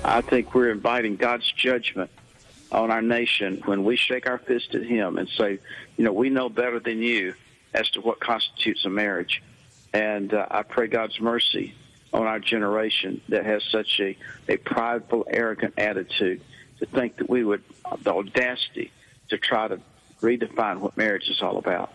I think we're inviting God's judgment on our nation when we shake our fist at him and say, we know better than you as to what constitutes a marriage. And I pray God's mercy on our generation that has such a prideful, arrogant attitude to think that we would, the audacity to try to redefine what marriage is all about.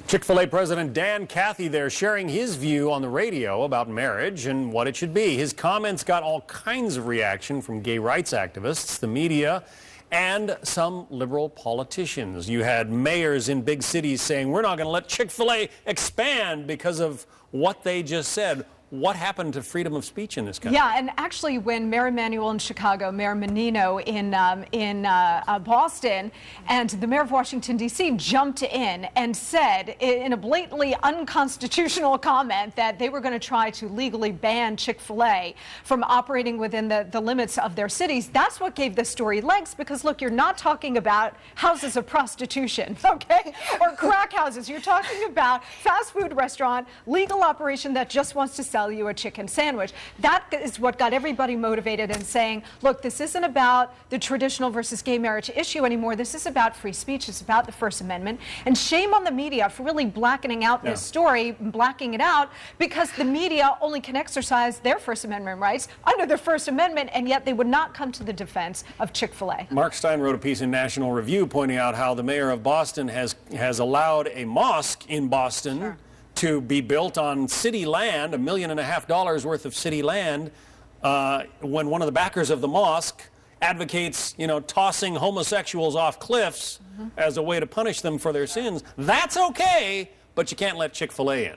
Chick-fil-A President Dan Cathy there sharing his view on the radio about marriage and what it should be. His comments got all kinds of reaction from gay rights activists, the media, and some liberal politicians. You had mayors in big cities saying, we're not going to let Chick-fil-A expand because of what they just said. What happened to freedom of speech in this country? Yeah, and actually when Mayor Emanuel in Chicago, Mayor Menino in Boston, and the mayor of Washington, D.C. jumped in and said in a blatantly unconstitutional comment that they were going to try to legally ban Chick-fil-A from operating within the limits of their cities, that's what gave this story legs, because look, you're not talking about houses of prostitution, okay, or crack houses. You're talking about fast food restaurant, legal operation that just wants to sell you a chicken sandwich. That is what got everybody motivated and saying, look, this isn't about the traditional versus gay marriage issue anymore. This is about free speech. It's about the First Amendment. And shame on the media for really blackening out this story, blacking it out, because the media only can exercise their First Amendment rights under the First Amendment, and yet they would not come to the defense of Chick-fil-A. Mark Stein wrote a piece in National Review pointing out how the mayor of Boston has allowed a mosque in Boston to be built on city land, $1.5 million worth of city land, when one of the backers of the mosque advocates, tossing homosexuals off cliffs as a way to punish them for their sins. That's okay, but you can't let Chick-fil-A in.